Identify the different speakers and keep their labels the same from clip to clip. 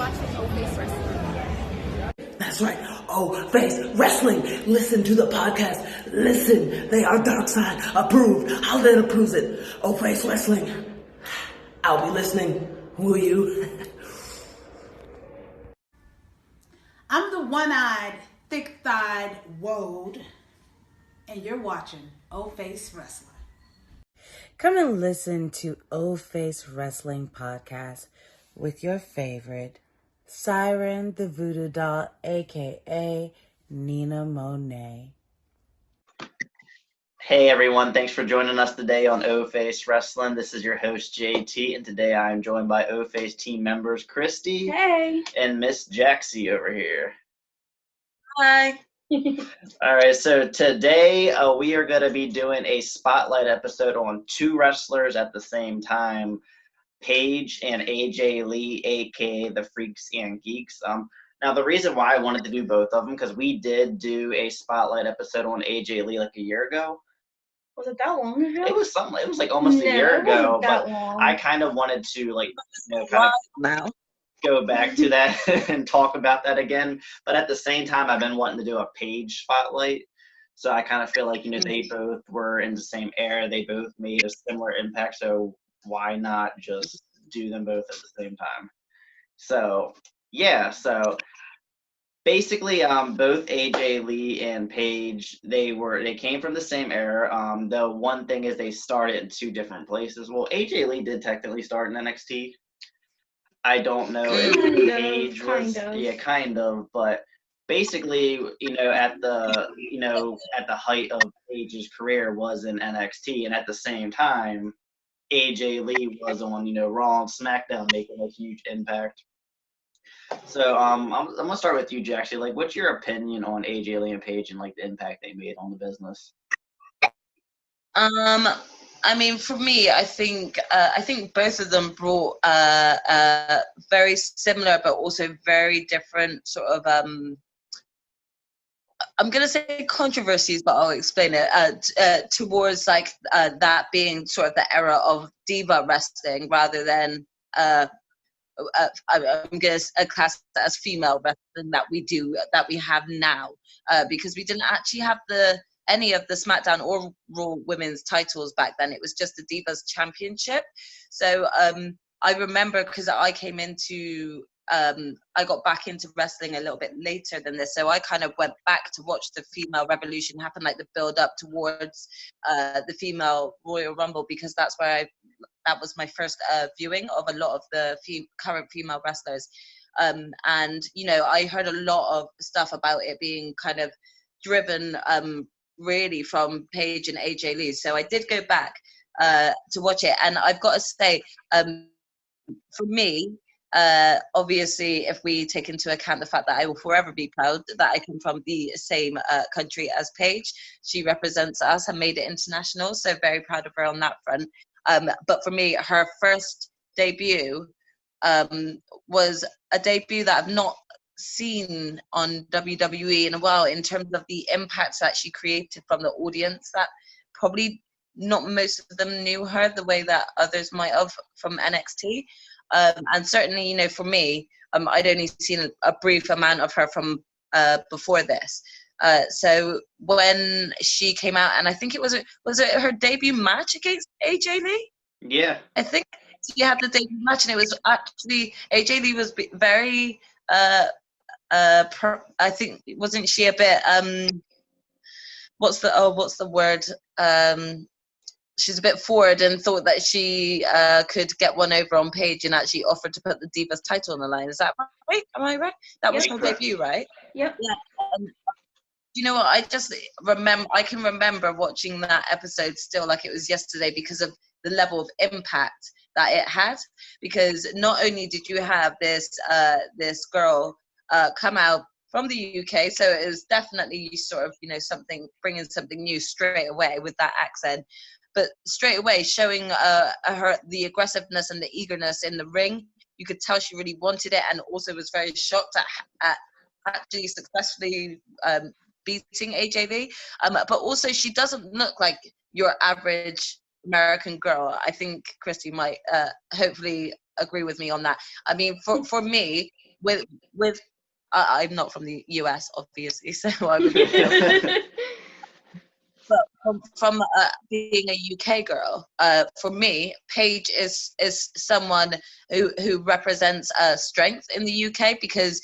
Speaker 1: watching O-Face Wrestling.
Speaker 2: That's right. O-Face Wrestling. Listen to the podcast. Listen. They are Dark Side approved. Holiday approves it. O-Face Wrestling. I'll be listening. Will you?
Speaker 3: I'm the one-eyed, thick-thighed woad, and you're watching O-Face Wrestling.
Speaker 4: Come and listen to O-Face Wrestling Podcast with your favorite Siren the Voodoo Doll, aka Nina Monet.
Speaker 5: Hey everyone, thanks for joining us today on O-Face Wrestling. This is your host JT, and today I am joined by O-Face team members Christy and Miss Jaxie over here.
Speaker 6: Hi.
Speaker 5: All right, so today we are going to be doing a spotlight episode on two wrestlers at the same time, Paige and AJ Lee, aka the Freaks and Geeks. Now the reason why I wanted to do both of them, because we did do a spotlight episode on AJ Lee like a year ago.
Speaker 6: Was it that long ago?
Speaker 5: It was something. It was like almost a year ago, but I kind of wanted to
Speaker 6: Now
Speaker 5: go back to that and talk about that again. But at the same time, I've been wanting to do a Paige spotlight. So I kind of feel like, they both were in the same era. They both made a similar impact. So why not just do them both at the same time? So, yeah. So basically, both AJ Lee and Paige, they came from the same era. The one thing is they started in two different places. Well, AJ Lee did technically start in NXT. I don't know if Paige was, kind of, but basically, at the height of Paige's career was in NXT, and at the same time, AJ Lee was on, Raw and SmackDown, making a huge impact. So I'm gonna start with you, Jaxie. Like, what's your opinion on AJ Lee and Paige and like the impact they made on the business?
Speaker 6: I mean, for me, I think both of them brought very similar but also very different sort of I'm gonna say controversies, but I'll explain it. Towards like that being sort of the era of diva wrestling rather than I'm going to class it as female wrestling that we have now, because we didn't actually have any of the SmackDown or Raw women's titles back then. It was just the Divas Championship. So I remember, because I came into I got back into wrestling a little bit later than this, so I kind of went back to watch the female revolution happen, like the build up towards the female Royal Rumble, because that was my first viewing of a lot of the current female wrestlers. And, I heard a lot of stuff about it being kind of driven really from Paige and AJ Lee. So I did go back to watch it. And I've got to say, for me, obviously, if we take into account the fact that I will forever be proud that I come from the same country as Paige, she represents us and made it international. So very proud of her on that front. But for me, her first debut was a debut that I've not seen on WWE in a while, in terms of the impacts that she created from the audience, that probably not most of them knew her the way that others might have from NXT. And certainly, for me, I'd only seen a brief amount of her from before this. So when she came out, and I think was it her debut match against AJ Lee?
Speaker 5: Yeah.
Speaker 6: I think she had the debut match, and it was actually, AJ Lee was very, I think, wasn't she a bit, what's the word? She's a bit forward and thought that she could get one over on Paige, and actually offered to put the Divas title on the line. Is that right? Am I right? That was her debut, right?
Speaker 1: Yep.
Speaker 6: Yeah. You know what? I just remember. I can remember watching that episode still like it was yesterday, because of the level of impact that it had. Because not only did you have this girl come out from the UK, so it was definitely sort of bringing something new straight away with that accent, but straight away showing her the aggressiveness and the eagerness in the ring. You could tell she really wanted it, and also was very shocked at actually successfully beating AJ Lee. But also, she doesn't look like your average American girl. I think Christy might hopefully agree with me on that. I mean, for me, with I'm not from the US, obviously, so I wouldn't feel. But from being a UK girl, for me, Paige is someone who represents strength in the UK, because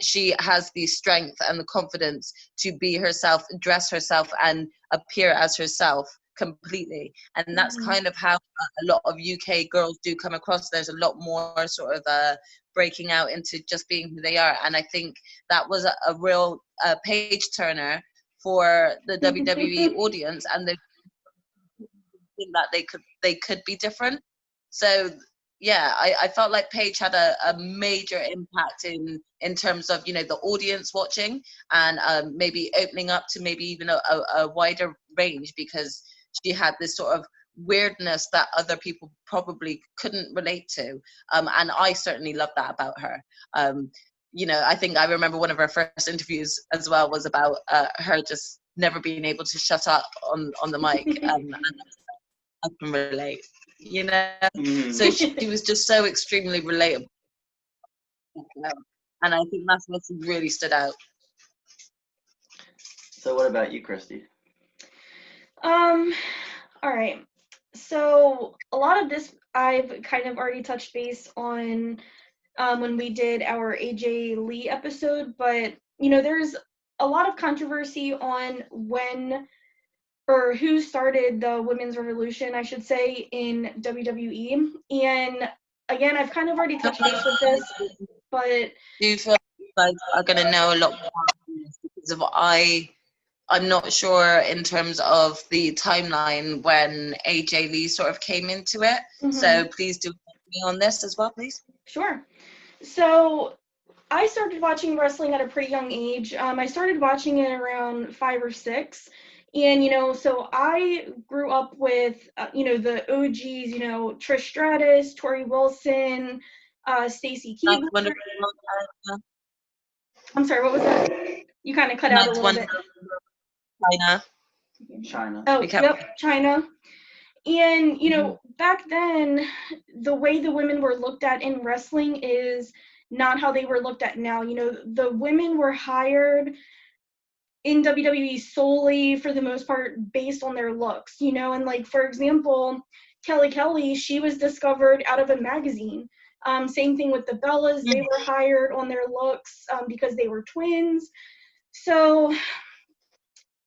Speaker 6: she has the strength and the confidence to be herself, dress herself, and appear as herself completely. And that's kind of how a lot of UK girls do come across. There's a lot more sort of breaking out into just being who they are. And I think that was a real page turner for the WWE audience, and they think that they could be different. So yeah, I felt like Paige had a major impact in terms of, you know, the audience watching, and maybe opening up to maybe even a wider range, because she had this sort of weirdness that other people probably couldn't relate to, and I certainly love that about her. You know, I think I remember one of her first interviews as well was about her just never being able to shut up on the mic, and I can relate, you know. So she was just so extremely relatable, and I think that's what really stood out.
Speaker 5: So what about you, Christy?
Speaker 1: All right. So a lot of this I've kind of already touched base on when we did our AJ Lee episode, but you know, there's a lot of controversy on when or who started the women's revolution, I should say, in WWE. And again, I've kind of already touched base with this, but
Speaker 6: Do you feel like you guys are going to know a lot more on this? Because of I'm not sure in terms of the timeline when AJ Lee sort of came into it. So please do me on this as well, please.
Speaker 1: Sure. So I started watching wrestling at a pretty young age. I started watching it around 5 or 6. And, you know, so I grew up with, you know, the OGs, you know, Trish Stratus, Tori Wilson, Stacy Keibler. I'm sorry, what was that? You kind of cut out a little bit.
Speaker 6: China.
Speaker 1: Oh, yep, China. And, you know, back then, the way the women were looked at in wrestling is not how they were looked at now. You know, the women were hired in WWE solely, for the most part, based on their looks, you know. And like, for example, Kelly, she was discovered out of a magazine. Same thing with the Bellas. They were hired on their looks because they were twins. So,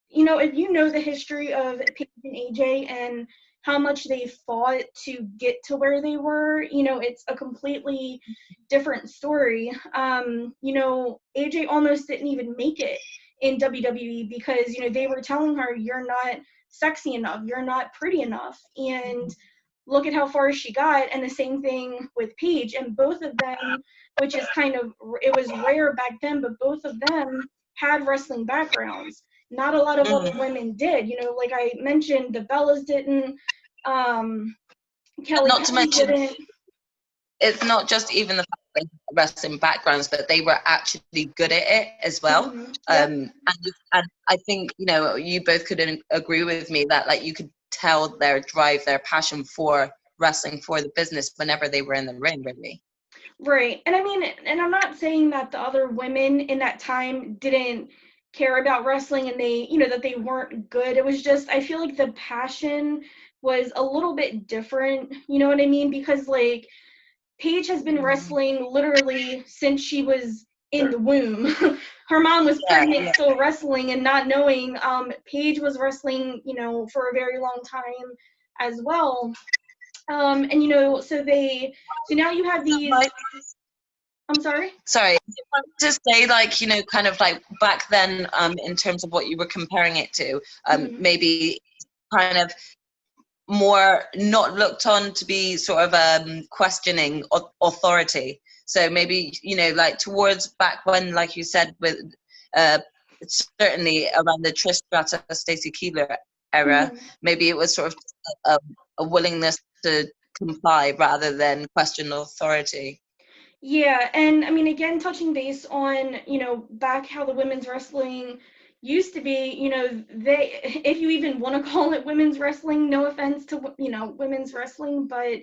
Speaker 1: you know, if you know the history of Paige and AJ and how much they fought to get to where they were, you know, it's a completely different story. You know, AJ almost didn't even make it in WWE because, you know, they were telling her, you're not sexy enough, you're not pretty enough. And look at how far she got. And the same thing with Paige. And both of them, which is kind of, it was rare back then, but both of them had wrestling backgrounds. Not a lot of other women did. You know, like I mentioned, the Bellas didn't. Kelly
Speaker 6: not to mention,
Speaker 1: didn't.
Speaker 6: It's not just even the wrestling backgrounds, but they were actually good at it as well.
Speaker 1: Yep.
Speaker 6: And I think, you know, you both could agree with me that, like, you could tell their drive, their passion for wrestling, for the business, whenever they were in the ring, really.
Speaker 1: Right. And I mean, and I'm not saying that the other women in that time didn't care about wrestling and they, you know, that they weren't good. It was just, I feel like the passion was a little bit different, you know what I mean? Because like Paige has been wrestling literally since she was in the womb. Her mom was pregnant, still wrestling and not knowing. Paige was wrestling, you know, for a very long time as well. And, you know, so now you have these, I'm sorry?
Speaker 6: Sorry, just say, like, you know, kind of like back then, in terms of what you were comparing it to, maybe kind of more not looked on to be sort of questioning authority. So maybe, you know, like towards back when, like you said, with certainly around the Trish Stratus, Stacy Keibler era, maybe it was sort of a willingness to comply rather than question authority.
Speaker 1: Yeah, and I mean, again, touching base on, you know, back how the women's wrestling used to be, you know, if you even want to call it women's wrestling, no offense to, you know, women's wrestling, but,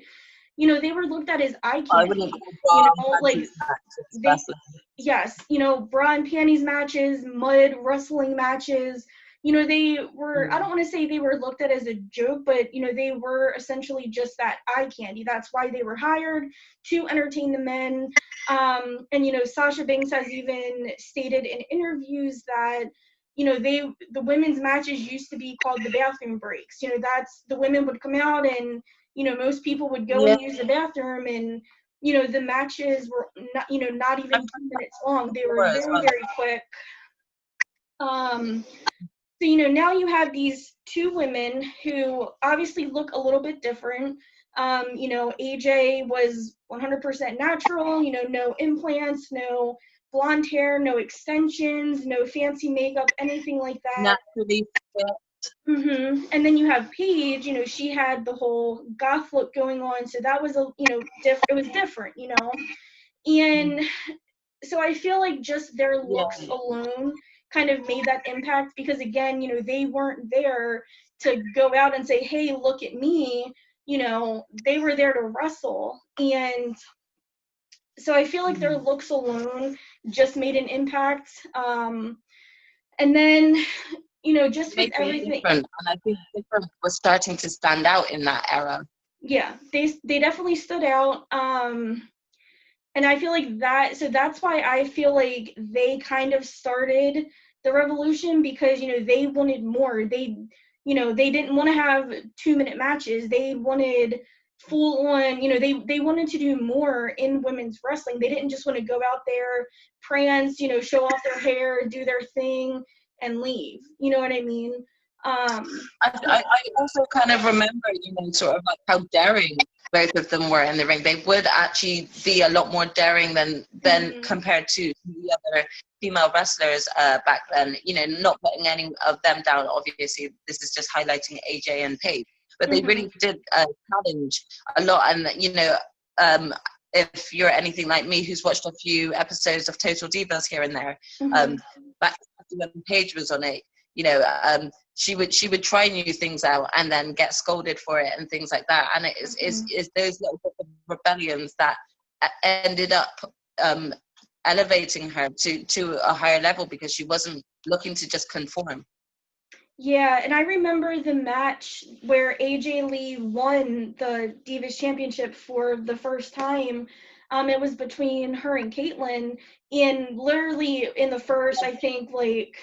Speaker 1: you know, they were looked at as eye
Speaker 6: I
Speaker 1: candy.
Speaker 6: wouldn't call
Speaker 1: You
Speaker 6: bra
Speaker 1: know,
Speaker 6: and
Speaker 1: like
Speaker 6: panties matches
Speaker 1: they,
Speaker 6: wrestling.
Speaker 1: yes, you know, bra and panties matches, mud wrestling matches. You know, they were, I don't want to say they were looked at as a joke, but, you know, they were essentially just that eye candy. That's why they were hired, to entertain the men. And, you know, Sasha Banks has even stated in interviews that, you know, the women's matches used to be called the bathroom breaks. You know, that's, the women would come out and, you know, most people would go
Speaker 6: Yeah.
Speaker 1: and use the bathroom, and, you know, the matches were not, you know, not even 2 minutes long. They were
Speaker 6: As
Speaker 1: very,
Speaker 6: well.
Speaker 1: very quick. So, you know, now you have these two women who obviously look a little bit different. You know, AJ was 100% natural, you know, no implants, no blonde hair, no extensions, no fancy makeup, anything like that.
Speaker 6: Naturally fit.
Speaker 1: And then you have Paige, you know, she had the whole goth look going on. So that was, you know, it was different, you know. And so I feel like just their looks alone kind of made that impact, because again, you know, they weren't there to go out and say, hey, look at me, you know, they were there to wrestle. And so I feel like their looks alone just made an impact. And then, you know, just with everything,
Speaker 6: different, and I think different was starting to stand out in that era.
Speaker 1: Yeah, they definitely stood out. And I feel like that's why I feel like they kind of started the revolution, because, you know, they wanted more. They, you know, they didn't want to have 2-minute matches. They wanted full on, you know, they wanted to do more in women's wrestling. They didn't just want to go out there, prance, you know, show off their hair, do their thing, and leave. You know what I mean?
Speaker 6: I also kind of remember, you know, sort of like how daring both of them were in the ring. They would actually be a lot more daring than compared to the other female wrestlers back then. You know, not putting any of them down. Obviously, this is just highlighting AJ and Paige, but they really did challenge a lot. And you know, if you're anything like me, who's watched a few episodes of Total Divas here and there, back when Paige was on it, you know, she would try new things out and then get scolded for it and things like that. And it is those little rebellions that ended up elevating her to a higher level, because she wasn't looking to just conform.
Speaker 1: Yeah, and I remember the match where AJ Lee won the Divas Championship for the first time. It was between her and Caitlyn, and literally in the first, I think, like,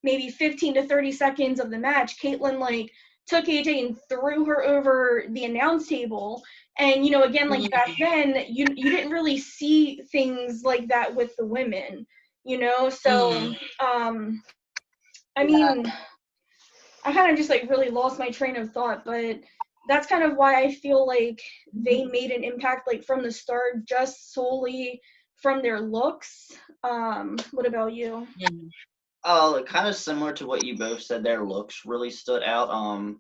Speaker 1: maybe 15 to 30 seconds of the match, Caitlyn, like, took AJ and threw her over the announce table. And, you know, again, like, back then, you didn't really see things like that with the women, you know? So, I mean, I kind of just, like, really lost my train of thought, but that's kind of why I feel like they made an impact, like, from the start, just solely from their looks. What about you?
Speaker 5: Kind of similar to what you both said, their looks really stood out.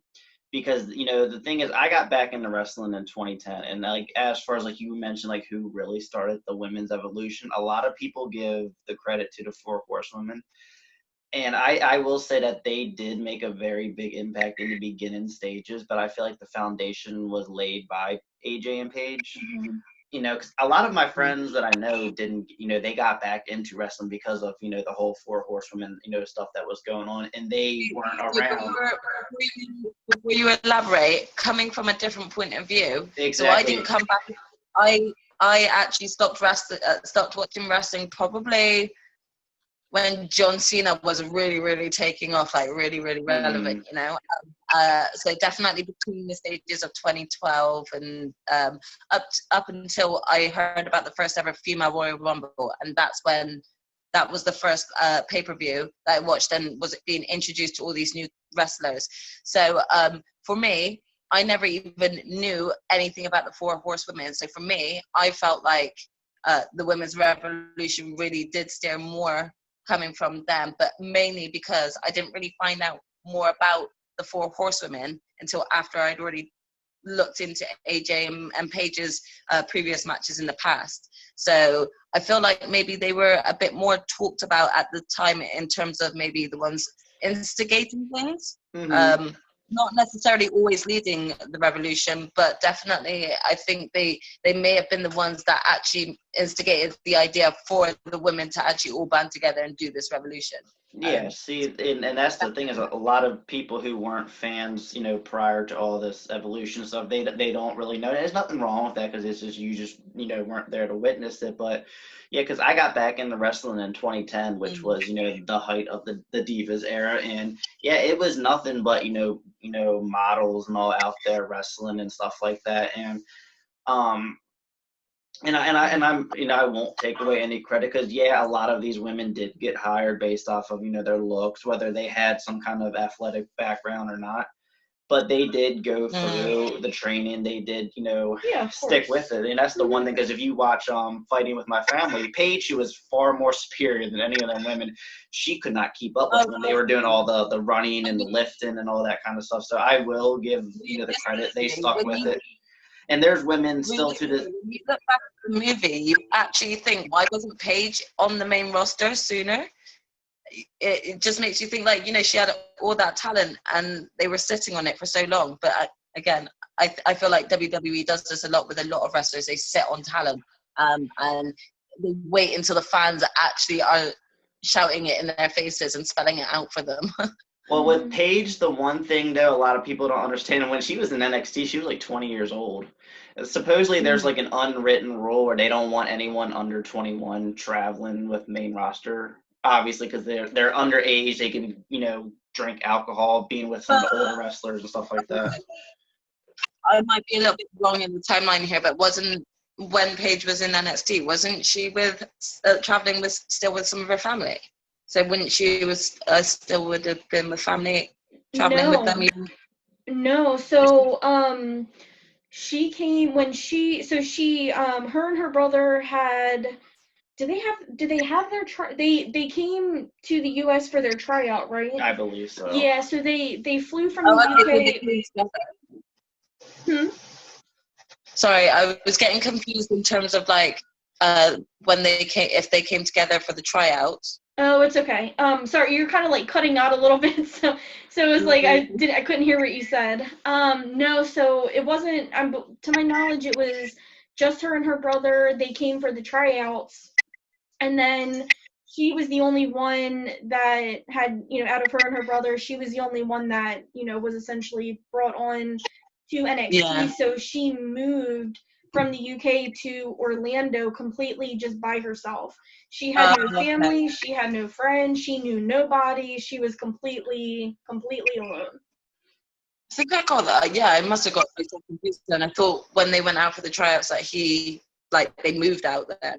Speaker 5: Because, you know, the thing is, I got back into wrestling in 2010, and like, as far as like you mentioned, like who really started the women's evolution, a lot of people give the credit to the Four Horsewomen. And I will say that they did make a very big impact in the beginning stages, but I feel like the foundation was laid by AJ and Paige. You know, because a lot of my friends that I know didn't, you know, they got back into wrestling because of, you know, the whole Four Horsewomen, you know, stuff that was going on, and they weren't around.
Speaker 6: Before you elaborate, coming from a different point of view,
Speaker 5: Exactly.
Speaker 6: So I didn't come back. I actually stopped watching wrestling probably when John Cena was really, really taking off, like really, really relevant, you know. So definitely between the stages of 2012 and up until I heard about the first ever female Royal Rumble, and that was the first pay-per-view that I watched and was being introduced to all these new wrestlers. So for me, I never even knew anything about the Four Horsewomen. So for me, I felt like the women's revolution really did steer more coming from them, but mainly because I didn't really find out more about the Four Horsewomen until after I'd already looked into AJ and Paige's previous matches in the past. So I feel like maybe they were a bit more talked about at the time in terms of maybe the ones instigating things. not necessarily always leading the revolution, but definitely I think they may have been the ones that actually instigated the idea for the women to actually all band together and do this revolution.
Speaker 5: Yeah, see, and that's the thing is a lot of people who weren't fans, prior to all this evolution stuff, they don't really know. There's nothing wrong with that because it's just you just weren't there to witness it. But yeah, because I got back into wrestling in 2010, which was the height of the Divas era, and yeah, it was nothing but models and all out there wrestling and stuff like that, and um I won't take away any credit because yeah, a lot of these women did get hired based off of their looks, whether they had some kind of athletic background or not. But they did go through the training. They did, stick with it, and that's the one thing. Because if you watch Fighting with My Family, Paige, she was far more superior than any of them women. She could not keep up with when they were doing all the running and the lifting and all that kind of stuff. So I will give the credit. They stuck with it. And there's women still to this.
Speaker 6: When you look back at the movie, you actually think, why wasn't Paige on the main roster sooner? It just makes you think, like, she had all that talent and they were sitting on it for so long. But again, I feel like WWE does this a lot with a lot of wrestlers. They sit on talent and they wait until the fans actually are shouting it in their faces and spelling it out for them.
Speaker 5: Well, with Paige, the one thing, though, a lot of people don't understand, and when she was in NXT, she was like 20 years old. Supposedly, there's like an unwritten rule where they don't want anyone under 21 traveling with main roster, obviously, because they're underage. They can, drink alcohol, being with some of the older wrestlers and stuff like that.
Speaker 6: I might be a little bit wrong in the timeline here, but when Paige was in NXT, wasn't she traveling still with some of her family? So wouldn't she still would have been with family, traveling with them?
Speaker 1: No. So she came when she her and her brother had. Did they have their they came to the US for their tryout, right?
Speaker 5: I believe so.
Speaker 1: Yeah, so they flew from the UK.
Speaker 6: Sorry, I was getting confused in terms of like when if they came together for the tryouts.
Speaker 1: Oh, it's okay. Sorry, you're kind of like cutting out a little bit, so it was like I couldn't hear what you said. No, so it wasn't. To my knowledge, it was just her and her brother. They came for the tryouts, and then she was the only one that had, out of her and her brother, she was the only one that was essentially brought on to NXT. Yeah. So she moved from the UK to Orlando completely just by herself. She had no family, she had no friends, she knew nobody. She was completely alone.
Speaker 6: I think I got that. Yeah, I must have got myself confused. And I thought when they went out for the tryouts that they moved out there.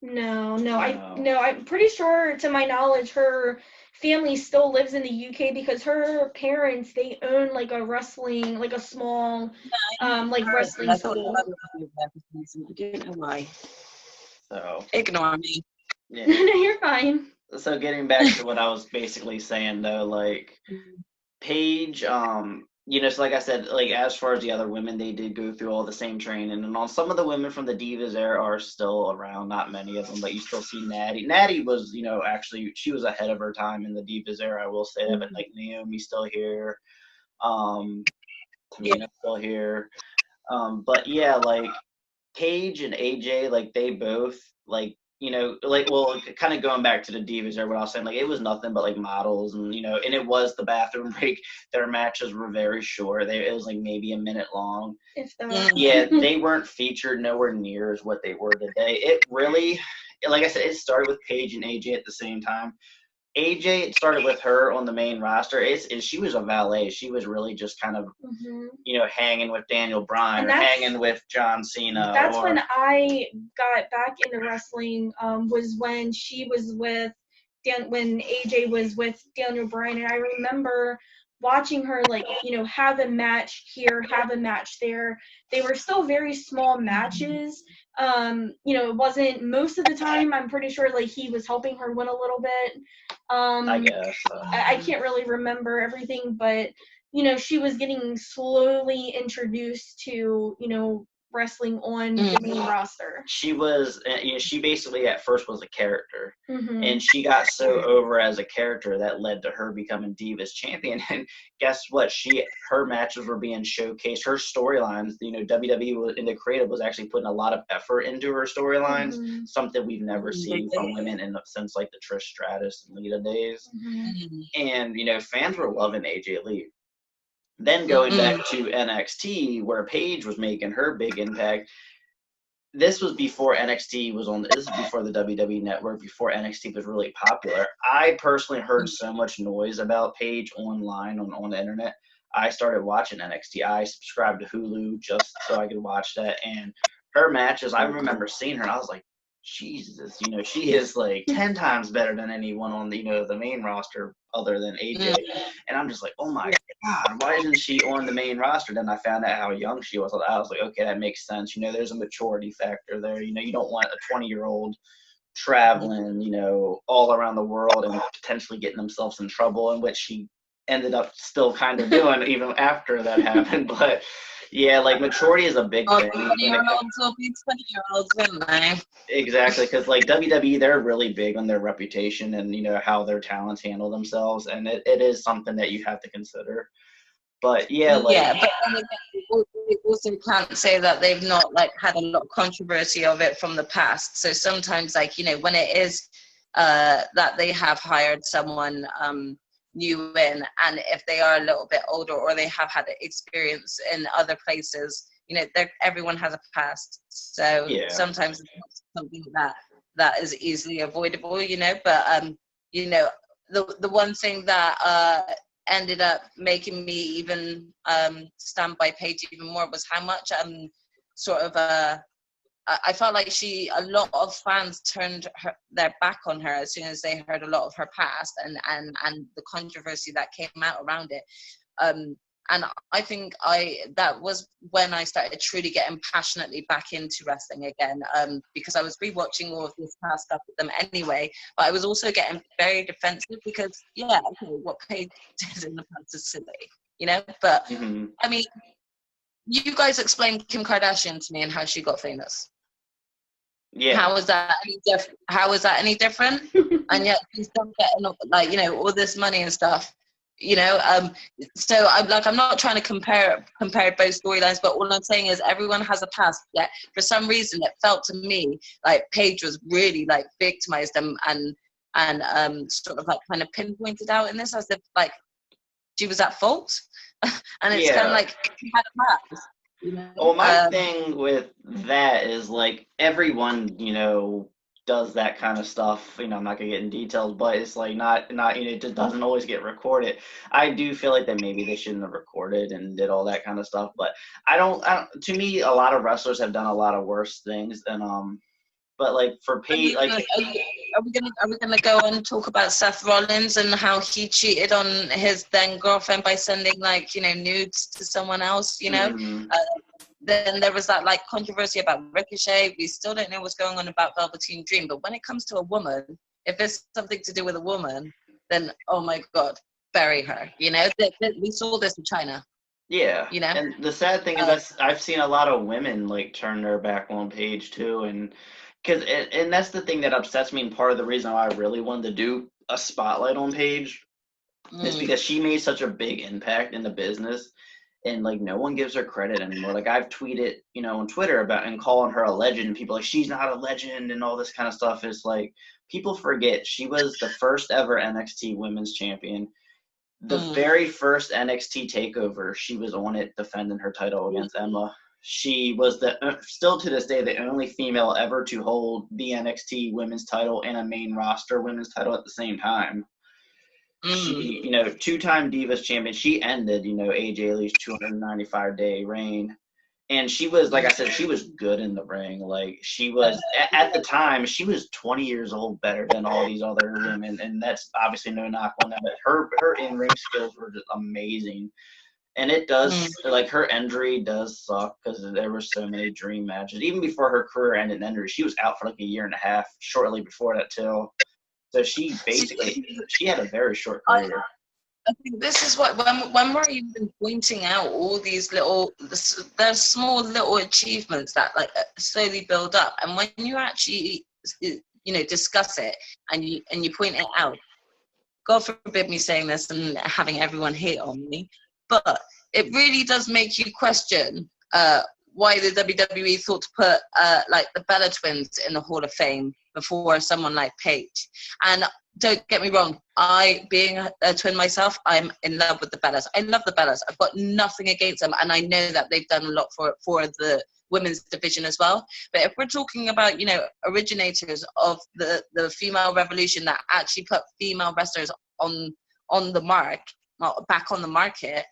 Speaker 1: No, I'm pretty sure, to my knowledge, her family still lives in the UK because her parents, they own like a small wrestling school.
Speaker 6: I don't know why.
Speaker 5: So
Speaker 6: ignore me.
Speaker 1: Yeah. No, you're fine.
Speaker 5: So getting back to what I was basically saying, though, like Paige, so like I said, like as far as the other women, they did go through all the same training, and on some of the women from the Divas era are still around. Not many of them, but you still see Natty. Natty was, actually she was ahead of her time in the Divas era. I will say that, but like Naomi's still here, Tamina's still here, but yeah, like Paige and AJ, like they both kind of going back to the Divas or what I was saying, like it was nothing but like models and and it was the bathroom break. Their matches were very short. It was like maybe a minute long. Yeah, they weren't featured nowhere near as what they were today. It really, like I said, it started with Paige and AJ at the same time. AJ, it started with her on the main roster. And she was a valet. She was really just kind of, hanging with Daniel Bryan or hanging with John Cena.
Speaker 1: That's when I got back into wrestling. Was when she was with when AJ was with Daniel Bryan, and I remember watching her have a match here, have a match there. They were still very small matches. It wasn't most of the time. I'm pretty sure like he was helping her win a little bit.
Speaker 5: I guess.
Speaker 1: I can't really remember everything, but she was getting slowly introduced to wrestling on the main roster.
Speaker 5: She was, she basically at first was a character,
Speaker 1: Mm-hmm.
Speaker 5: and she got so over as a character that led to her becoming Divas champion. And guess what? Her matches were being showcased. Her storylines, WWE in the creative was actually putting a lot of effort into her storylines,
Speaker 1: Mm-hmm.
Speaker 5: something we've never seen from women since like the Trish Stratus and Lita days.
Speaker 1: Mm-hmm.
Speaker 5: And fans were loving AJ Lee. Then going back to NXT, where Paige was making her big impact. This was before NXT was on. This is before the WWE Network, before NXT was really popular. I personally heard so much noise about Paige online on the internet. I started watching NXT. I subscribed to Hulu just so I could watch that. And her matches, I remember seeing her, and I was like, Jesus, she is like 10 times better than anyone on the main roster other than AJ. And I'm just like, oh my God, why isn't she on the main roster? Then I found out how young she was. I was like, okay, that makes sense. There's a maturity factor there. You don't want a 20-year-old traveling, all around the world and potentially getting themselves in trouble, in which she ended up still kind of doing even after that happened. But yeah, like maturity is a big thing.
Speaker 6: 20-year-olds will be 20-year-olds, won't they?
Speaker 5: Exactly, because like WWE, they're really big on their reputation and how their talents handle themselves, and it is something that you have to consider. But yeah,
Speaker 6: but then again, we also can't say that they've not like had a lot of controversy of it from the past. So sometimes, like when it is that they have hired someone new in, and if they are a little bit older or they have had experience in other places, everyone has a past. So sometimes it's not something that is easily avoidable, but the one thing that ended up making me even stand by Paige even more was how much I felt like a lot of fans turned their back on her as soon as they heard a lot of her past and the controversy that came out around it. And I think that was when I started truly getting passionately back into wrestling again, because I was rewatching all of this past stuff with them anyway, but I was also getting very defensive because, what Paige did in the past is silly, But, I mean, you guys explained Kim Kardashian to me and how she got famous.
Speaker 5: Yeah.
Speaker 6: How is that any different? And yet she's still getting all this money and stuff. So I'm not trying to compare both storylines, but all I'm saying is everyone has a past. Yet for some reason it felt to me like Paige was really like victimized and sort of like kind of pinpointed out in this as if like she was at fault. And it's kind of like she had a past.
Speaker 5: Well, my thing with that is like everyone, does that kind of stuff. I'm not gonna get in details, but it's like not it just doesn't always get recorded. I do feel like that maybe they shouldn't have recorded and did all that kind of stuff, but I don't to me a lot of wrestlers have done a lot of worse things than but like for Paige, like
Speaker 6: are we gonna go and talk about Seth Rollins and how he cheated on his then girlfriend by sending nudes to someone else, Then there was that like controversy about Ricochet. We still don't know what's going on about Velveteen Dream. But when it comes to a woman, if it's something to do with a woman, then oh my God, bury her. We saw this in China.
Speaker 5: Yeah. And the sad thing is I've seen a lot of women like turn their back on Paige too, and that's the thing that upsets me. And part of the reason why I really wanted to do a spotlight on Paige is because she made such a big impact in the business. And like no one gives her credit anymore. Like I've tweeted, on Twitter about and calling her a legend. And people are like she's not a legend and all this kind of stuff. Is like people forget she was the first ever NXT Women's Champion. The very first NXT takeover, she was on it defending her title against Emma. She was still to this day the only female ever to hold the NXT Women's title and a main roster Women's title at the same time. She, two-time Divas champion. She ended, AJ Lee's 295-day reign. And she was, like I said, she was good in the ring. Like, she was, at the time, she was 20 years old better than all these other women. And that's obviously no knock on that. But her in-ring skills were just amazing. And it does, like, her injury does suck because there were so many dream matches. Even before her career ended in injury, she was out for like a year and a half, shortly before that, too. So she basically, she had a very short career.
Speaker 6: I think this is what when we're even pointing out all these little, there's small little achievements that like slowly build up, and when you actually discuss it and you point it out, God forbid me saying this and having everyone hate on me, but it really does make you question why the WWE thought to put like the Bella twins in the Hall of Fame before someone like Paige. And don't get me wrong, I, being a twin myself, I'm in love with the Bellas. I love the Bellas. I've got nothing against them, and I know that they've done a lot for the women's division as well. But if we're talking about, originators of the female revolution that actually put female wrestlers on the mark, back on the market,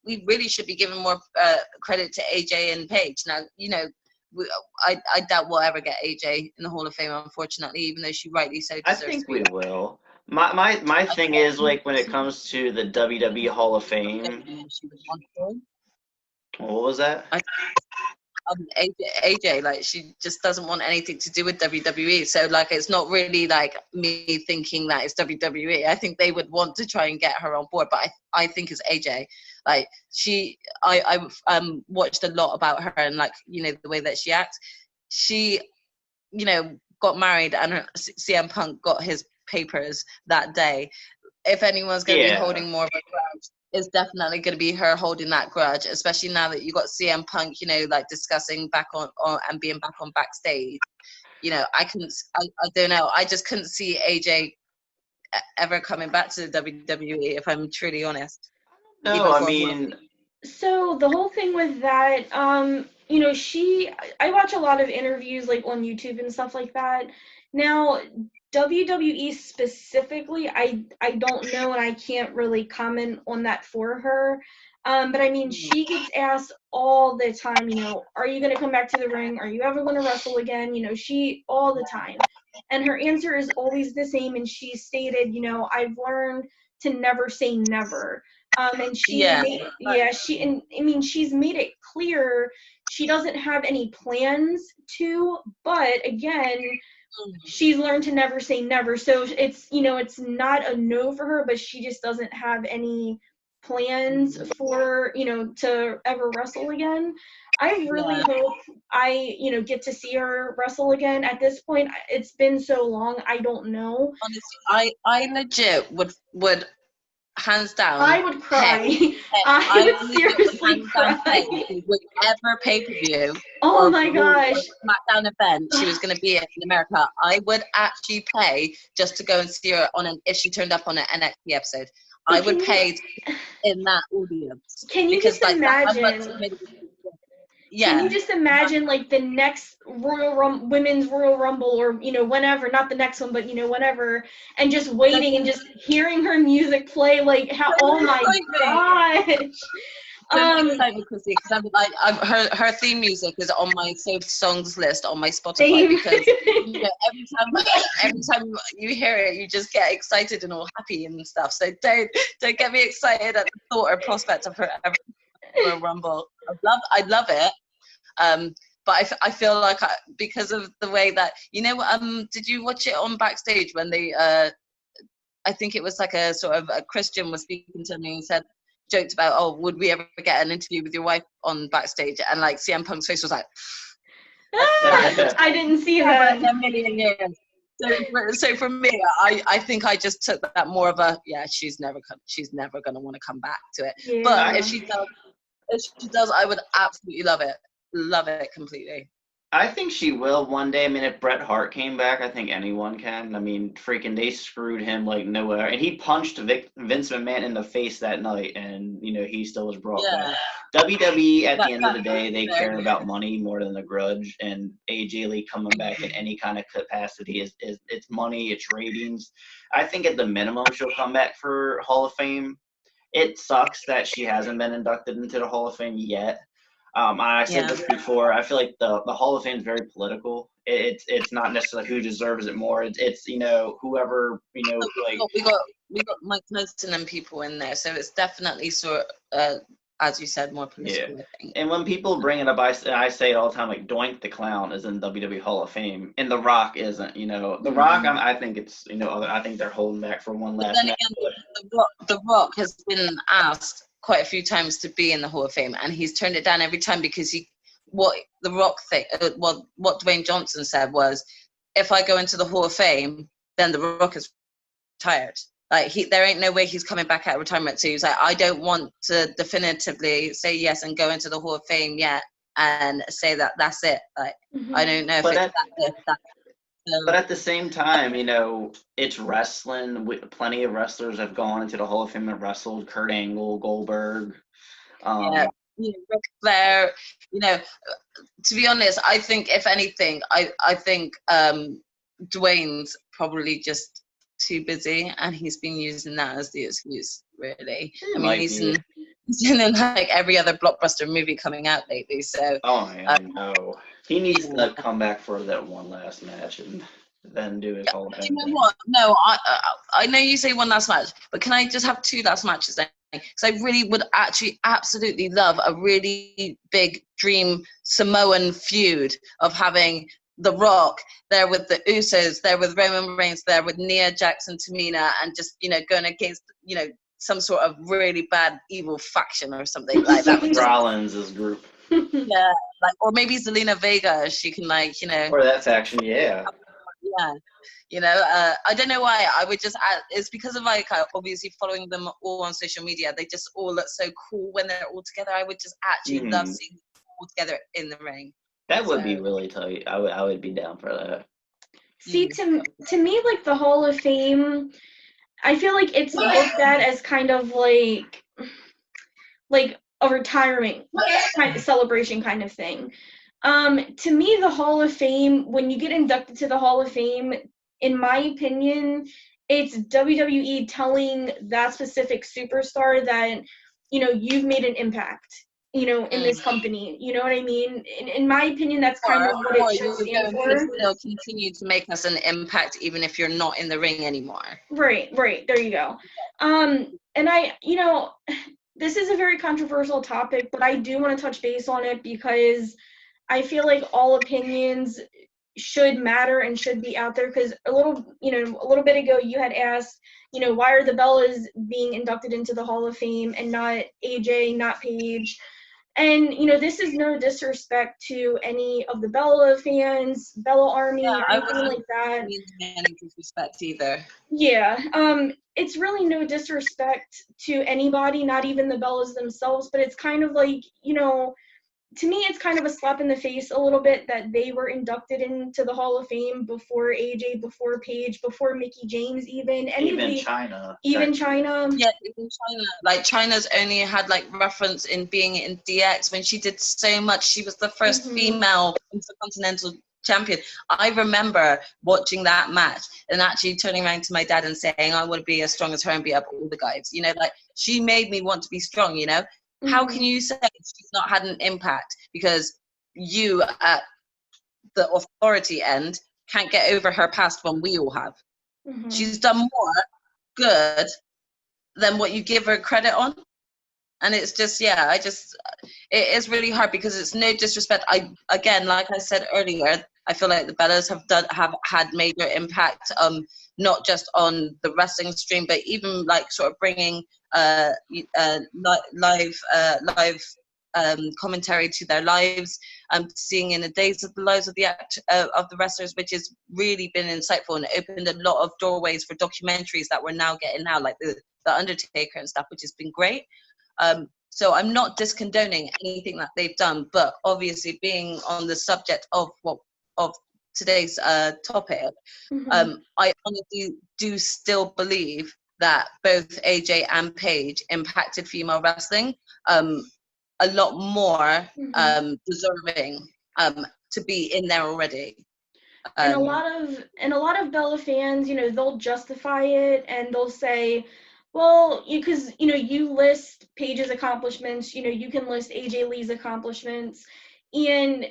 Speaker 6: we really should be giving more credit to AJ and Paige. Now, I doubt we'll ever get AJ in the Hall of Fame, unfortunately, even though she rightly so deserves.
Speaker 5: I think we will. My thing is, like, when it comes to the WWE Hall of Fame. What was that?
Speaker 6: AJ, like, she just doesn't want anything to do with WWE. So, like, it's not really like me thinking that it's WWE. I think they would want to try and get her on board, but I think it's AJ. Like, I watched a lot about her and, like, the way that she acts. She, got married, and CM Punk got his papers that day. If anyone's going to be holding more of a grudge, it's definitely going to be her holding that grudge, especially now that you got CM Punk, like, discussing back on and being back on backstage. I don't know. I just couldn't see AJ ever coming back to the WWE, if I'm truly honest.
Speaker 5: No, I mean.
Speaker 1: So the whole thing with that, I watch a lot of interviews, like, on YouTube and stuff like that. Now, WWE specifically, I don't know, and I can't really comment on that for her. But I mean, she gets asked all the time, are you going to come back to the ring? Are you ever going to wrestle again? She all the time. And her answer is always the same. And she stated, I've learned to never say never. And she's made it clear she doesn't have any plans to, but again, she's learned to never say never. So it's, it's not a no for her, but she just doesn't have any plans for, to ever wrestle again. I really hope I, get to see her wrestle again. At this point, it's been so long, I don't know.
Speaker 6: Honestly, I legit would hands down,
Speaker 1: I would cry. I would seriously cry.
Speaker 6: Whichever pay-per-view.
Speaker 1: Oh my gosh.
Speaker 6: SmackDown event she was going to be in America, I would actually pay just to go and see her if she turned up on an NXT episode. I would pay in that audience.
Speaker 1: Can you just imagine? Can you just imagine, like, the next Women's Royal Rumble, or, whenever, not the next one, but, whenever, and just waiting and just hearing her music play, like, oh my gosh.
Speaker 6: Don't excite me, Chrissy, because I'm like, her theme music is on my saved songs list on my Spotify, because every time you hear it, you just get excited and all happy and stuff. So don't get me excited at the thought or prospect of her ever for a Rumble. I'd love it. But I feel like because of the way that, did you watch it on backstage when they I think it was like a sort of a Christian was speaking to me and joked about, would we ever get an interview with your wife on backstage, and like CM Punk's face was like,
Speaker 1: I didn't see that
Speaker 6: in a million years. So for me, I think I just took that more of a, she's never going to want to come back to it. Yeah. But if she does, I would absolutely love it completely.
Speaker 5: I think she will one day. I mean, if Bret Hart came back, I think anyone can. I mean, freaking, they screwed him like nowhere. And he punched Vince McMahon in the face that night, and, he still was brought back. WWE, at the end of the day, they care about money more than the grudge. And AJ Lee coming back in any kind of capacity is it's money, it's ratings. I think at the minimum she'll come back for Hall of Fame. It sucks that she hasn't been inducted into the Hall of Fame yet. I said this before. I feel like the Hall of Fame is very political. It's not necessarily who deserves it more. It's whoever like.
Speaker 6: We got Mike Tyson and people in there, so it's definitely as you said, more political, I think.
Speaker 5: And when people bring it up, I say it all the time, like Doink the Clown is in WWE Hall of Fame, and The Rock isn't. You know, The Rock, I think it's, you know, I think they're holding back for one last match.
Speaker 6: Again, the Rock has been asked quite a few times to be in the Hall of Fame, and he's turned it down every time because what Dwayne Johnson said was, if I go into the Hall of Fame, then The Rock is retired. Like, there ain't no way he's coming back out of retirement. So he's like, I don't want to definitively say yes and go into the Hall of Fame yet and say that that's it. Like, I don't know if it's that.
Speaker 5: But at the same time, you know, it's wrestling. Plenty of wrestlers have gone into the Hall of Fame and wrestled. Kurt Angle, Goldberg.
Speaker 6: Ric Flair. You know, to be honest, I think if anything, I think Dwayne's probably just too busy, and he's been using that as the excuse, really. I mean, he's in like every other blockbuster movie coming out lately, so.
Speaker 5: Oh, I know. He needs to come back for that one last match and then do his whole thing.
Speaker 6: You know what? No, I know you say one last match, but can I just have 2 last matches then? Because I really would actually absolutely love a really big dream Samoan feud of having The Rock there with the Usos, there with Roman Reigns, there with Nia Jax and Tamina, and just, you know, going against, you know, some sort of really bad evil faction or something like that.
Speaker 5: Rollins' group.
Speaker 6: Yeah, like, or maybe Zelina Vega, she can, like, you know.
Speaker 5: Or that faction, yeah.
Speaker 6: Yeah, you know, I don't know why. I would just, it's because of, like, obviously following them all on social media. They just all look so cool when they're all together. I would just actually love seeing them all together in the ring.
Speaker 5: That would be really tight. I would be down for that.
Speaker 1: See, to me, like, the Hall of Fame, I feel like it's looked at as kind of like a retirement kind of celebration kind of thing. To me, the Hall of Fame, when you get inducted to the Hall of Fame, in my opinion, it's WWE telling that specific superstar that, you know, you've made an impact, you know, in this company. You know what I mean? In my opinion, that's kind of what it should stand for.
Speaker 6: Still continue to make us an impact even if you're not in the ring anymore.
Speaker 1: Right. There you go. And I, you know, this is a very controversial topic, but I do want to touch base on it because I feel like all opinions should matter and should be out there, because a little bit ago you had asked, you know, why are the Bellas being inducted into the Hall of Fame and not AJ, not Paige? And, you know, this is no disrespect to any of the Bella fans, Bella Army, or anything like that.
Speaker 6: I mean, any disrespect either.
Speaker 1: Yeah, it's really no disrespect to anybody, not even the Bellas themselves, but it's kind of like, you know, to me, it's kind of a slap in the face a little bit that they were inducted into the Hall of Fame before AJ, before Paige, before Mickie James, even
Speaker 5: Chyna.
Speaker 1: Even Chyna.
Speaker 6: Yeah, even Chyna. Like, Chyna's only had, like, reference in being in DX when she did so much. She was the first female Intercontinental champion. I remember watching that match and actually turning around to my dad and saying, I want to be as strong as her and beat up all the guys. You know, like, she made me want to be strong, you know? How can you say she's not had an impact because you at the authority end can't get over her past when we all have? She's done more good than what you give her credit on. And it's just, it is really hard because it's no disrespect. Again, like I said earlier, I feel like the Bellas have had major impact, not just on the wrestling stream, but even like sort of bringing live commentary to their lives, seeing in the days of the lives of the wrestlers, which has really been insightful and opened a lot of doorways for documentaries that we're now getting now, like the Undertaker and stuff, which has been great. So I'm not discondoning anything that they've done, but obviously being on the subject of today's topic, I honestly do still believe that both AJ and Paige impacted female wrestling a lot more deserving to be in there already.
Speaker 1: And a lot of Bella fans, you know, they'll justify it and they'll say, well, because, you know, you list Paige's accomplishments, you know, you can list AJ Lee's accomplishments, and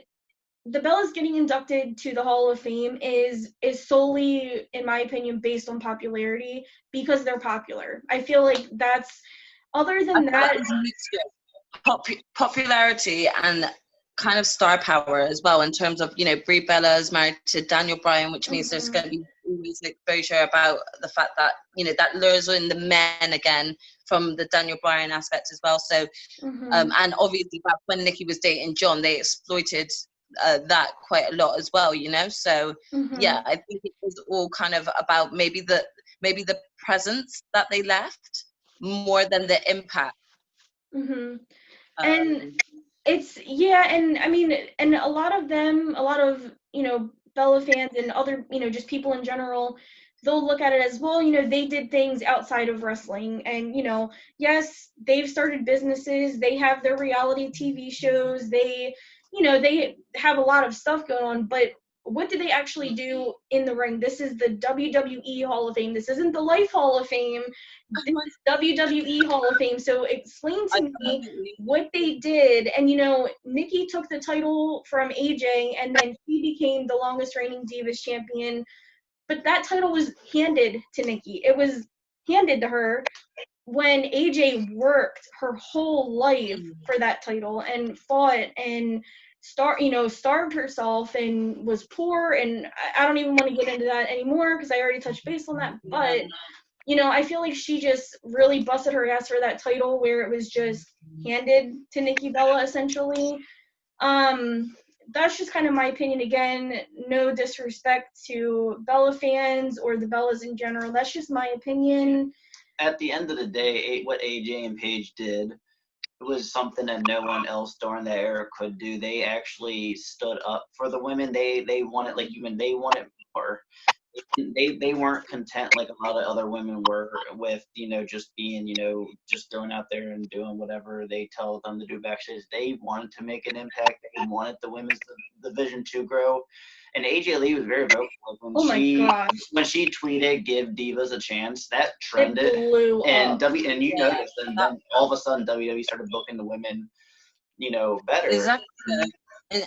Speaker 1: the Bellas getting inducted to the Hall of Fame is solely, in my opinion, based on popularity because they're popular. I feel like that's, other than that,
Speaker 6: popularity and kind of star power as well, in terms of, you know, Brie Bella is married to Daniel Bryan, which means there's going to be always exposure about the fact that, you know, that lures in the men again from the Daniel Bryan aspect as well. So and obviously back when Nikki was dating John, they exploited that quite a lot as well, you know. So yeah, I think it was all kind of about maybe the presence that they left more than the impact.
Speaker 1: And it's, and I mean, and a lot of, you know, Bella fans and other, you know, just people in general, they'll look at it as, well, you know, they did things outside of wrestling, and, you know, yes, they've started businesses, they have their reality TV shows, they, you know, they have a lot of stuff going on, but what did they actually do in the ring? This is the WWE Hall of Fame. This isn't the Life Hall of Fame. This is WWE Hall of Fame. So explain to me what they did. And, you know, Nikki took the title from AJ, and then she became the longest reigning Divas champion. But that title was handed to Nikki. It was handed to her when AJ worked her whole life for that title and fought and starved herself and was poor, and I don't even want to get into that anymore because I already touched base on that. But, you know, I feel like she just really busted her ass for that title, where it was just handed to Nikki Bella, essentially. That's just kind of my opinion. Again, no disrespect to Bella fans or the Bellas in general. That's just my opinion.
Speaker 5: At the end of the day, what AJ and Paige did was something that no one else during that era could do. They actually stood up for the women. They wanted, like, even they wanted more. They weren't content like a lot of other women were with, you know, just being, you know, just going out there and doing whatever they tell them to do backstage. They wanted to make an impact. They wanted the women's division to grow. And AJ Lee was very vocal. When she tweeted "Give Divas a Chance," that trended.
Speaker 1: It blew
Speaker 5: and
Speaker 1: up.
Speaker 5: You noticed, and then all of a sudden WWE started booking the women, you know, better.
Speaker 6: Exactly. And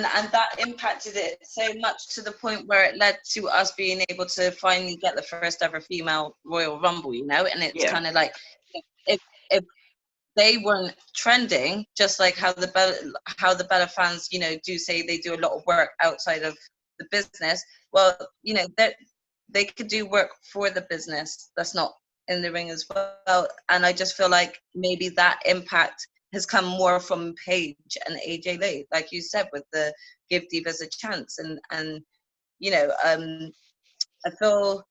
Speaker 6: that impacted it so much to the point where it led to us being able to finally get the first ever female Royal Rumble, you know. And it's kind of like, if they weren't trending, just like how the Bella fans, you know, do say they do a lot of work outside of the business. Well, you know, they could do work for the business that's not in the ring as well. And I just feel like maybe that impact has come more from Paige and AJ Lee, like you said, with the Give Divas a Chance. And you know, I feel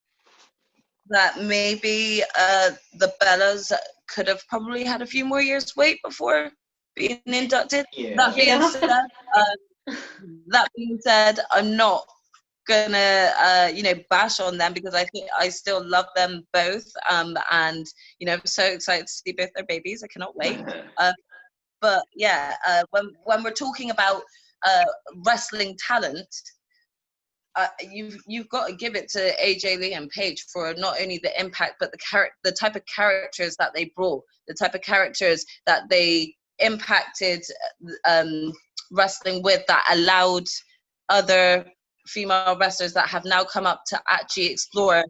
Speaker 6: that maybe the Bellas could have probably had a few more years wait before being inducted. That being said, I'm not gonna you know, bash on them, because I think I still love them both, and you know, I'm so excited to see both their babies. I cannot wait. But yeah, when we're talking about wrestling talent, you've got to give it to AJ Lee and Paige for not only the impact, but the type of characters that they brought, the type of characters that they impacted wrestling with, that allowed other female wrestlers that have now come up to actually explore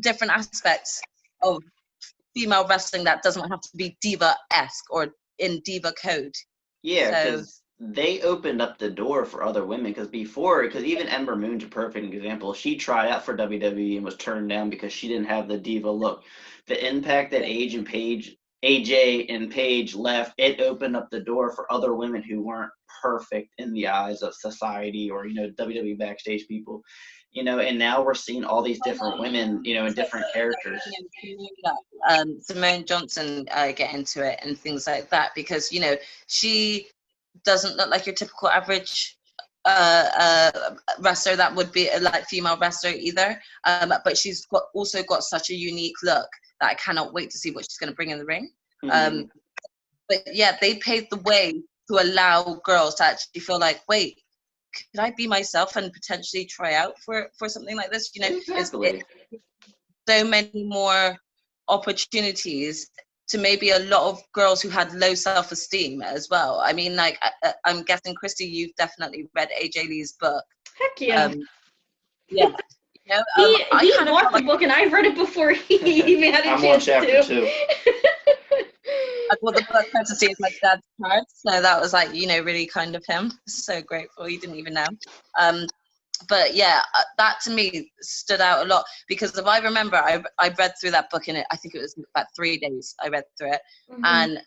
Speaker 6: different aspects of female wrestling that doesn't have to be diva-esque or in diva code.
Speaker 5: Yeah, because they opened up the door for other women. Because even Ember Moon's a perfect example. She tried out for WWE and was turned down because she didn't have the diva look. The impact that AJ and Paige left, it opened up the door for other women who weren't perfect in the eyes of society or, you know, WWE backstage people, you know. And now we're seeing all these different women, you know, in different characters.
Speaker 6: Simone Johnson get into it and things like that, because, you know, she doesn't look like your typical average wrestler that would be a like female wrestler either, but she's also got such a unique look that I cannot wait to see what she's going to bring in the ring. But yeah, they paved the way to allow girls to actually feel like, wait, could I be myself and potentially try out for something like this? You know,
Speaker 5: exactly.
Speaker 6: So many more opportunities to maybe a lot of girls who had low self-esteem as well. I mean, like, I'm guessing, Christy, you've definitely read AJ Lee's book.
Speaker 1: Heck yeah.
Speaker 6: Yeah. You know,
Speaker 1: He
Speaker 6: I kind of
Speaker 1: bought
Speaker 6: felt
Speaker 1: the
Speaker 6: like
Speaker 1: book, and I read it before he even had a
Speaker 5: I'm on
Speaker 1: chance
Speaker 5: chapter
Speaker 1: to.
Speaker 5: 2.
Speaker 6: I bought the book courtesy of my dad's cards, so that was like, you know, really kind of him. So grateful. He didn't even know. But yeah, that to me stood out a lot, because if I remember, I read through that book in it. I think it was about 3 days. I read through it and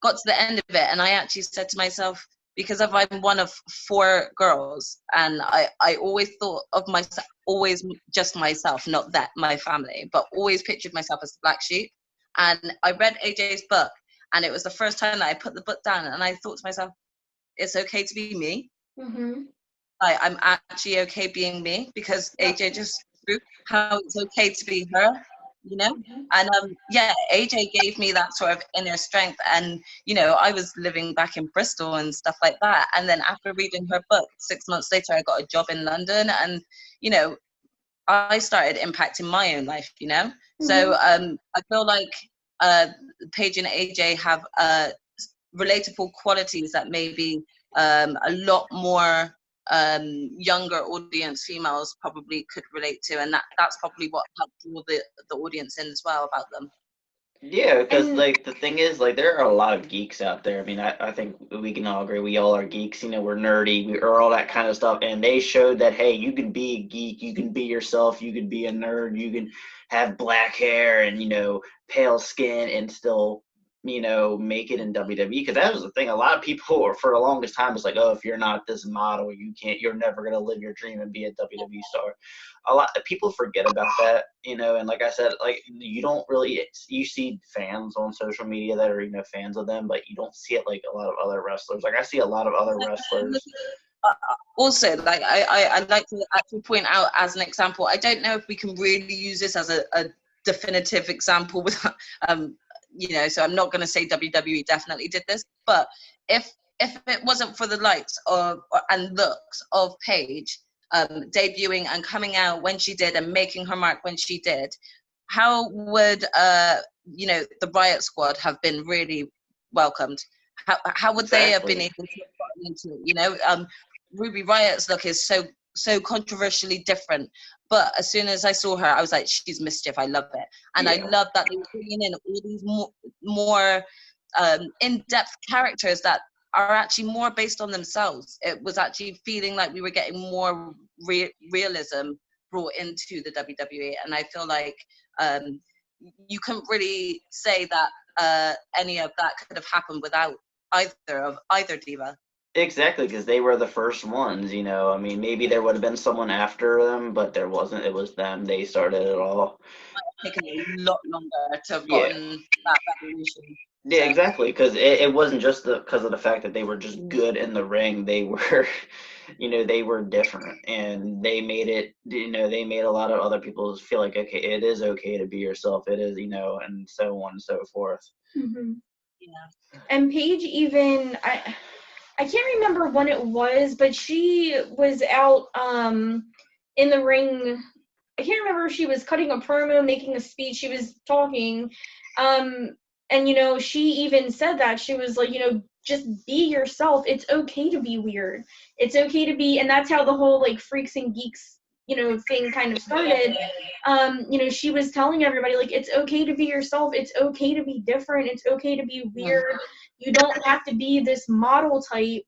Speaker 6: got to the end of it, and I actually said to myself, because if I'm one of 4 girls, and I always thought of myself, always just myself, not that my family, but always pictured myself as the black sheep. And I read AJ's book, and it was the first time that I put the book down, and I thought to myself, it's okay to be me. I'm actually okay being me, because AJ just proved how it's okay to be her, you know. And yeah, AJ gave me that sort of inner strength. And you know, I was living back in Bristol and stuff like that, and then after reading her book, 6 months later I got a job in London, and you know, I started impacting my own life, you know. So I feel like Paige and AJ have relatable qualities that maybe a lot more younger audience females probably could relate to, and that's probably what helped draw the audience in as well about them.
Speaker 5: Yeah, because like the thing is, like there are a lot of geeks out there. I mean, I think we can all agree we all are geeks. You know, we're nerdy, we are all that kind of stuff. And they showed that hey, you can be a geek, you can be yourself, you can be a nerd, you can have black hair and you know pale skin and still make it in WWE. Because that was the thing. A lot of people for the longest time was like, oh, if you're not this model, you're never gonna live your dream and be a WWE star. A lot of people forget about that, and like I said, like you don't really, you see fans on social media that are fans of them, but you don't see it like a lot of other wrestlers. Like I see a lot of other wrestlers.
Speaker 6: Also, like I'd like to actually point out as an example, I don't know if we can really use this as a definitive example with so I'm not going to say WWE definitely did this, but if it wasn't for the likes of and looks of Paige debuting and coming out when she did and making her mark when she did, how would the Riot Squad have been really welcomed? How would they have been able to get into it? Ruby Riot's look is so controversially different, but as soon as I saw her, I was like, she's mischief. I love it. And I love that they were bringing in all these more in-depth characters that are actually more based on themselves. It was actually feeling like we were getting more realism brought into the WWE. And I feel like you couldn't really say that any of that could have happened without either diva.
Speaker 5: Exactly, because they were the first ones, I mean, maybe there would have been someone after them, but there wasn't. It was them. They started it all.
Speaker 6: It might have taken a lot longer to have gotten that revolution.
Speaker 5: Yeah, exactly, because it wasn't just because of the fact that they were just good in the ring. They were, they were different, and they made it, they made a lot of other people feel like, okay, it is okay to be yourself. It is, and so on and so forth.
Speaker 6: Yeah.
Speaker 1: And Paige even, I can't remember when it was, but she was out in the ring. I can't remember if she was cutting a promo, making a speech, she was talking. And, she even said that. She was like, just be yourself. It's okay to be weird. It's okay to be, and that's how the whole, like, freaks and geeks, thing kind of started. She was telling everybody, like, it's okay to be yourself. It's okay to be different. It's okay to be weird. You don't have to be this model type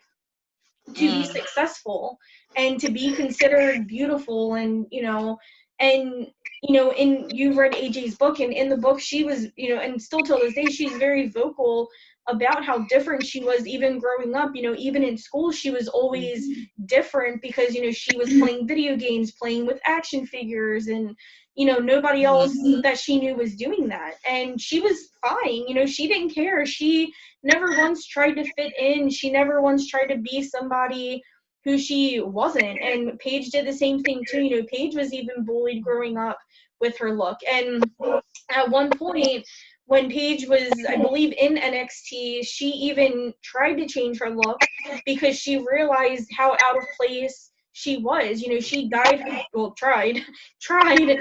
Speaker 1: to be successful and to be considered beautiful. And you've read AJ's book, and in the book she was, and still till this day she's very vocal about how different she was even growing up. Even in school she was always different because she was playing video games, playing with action figures, and nobody else that she knew was doing that, and she was fine. She didn't care. She never once tried to fit in. She never once tried to be somebody who she wasn't. And Paige did the same thing too. Paige was even bullied growing up with her look. And at one point, when Paige was, I believe, in NXT, she even tried to change her look because she realized how out of place she was. She tried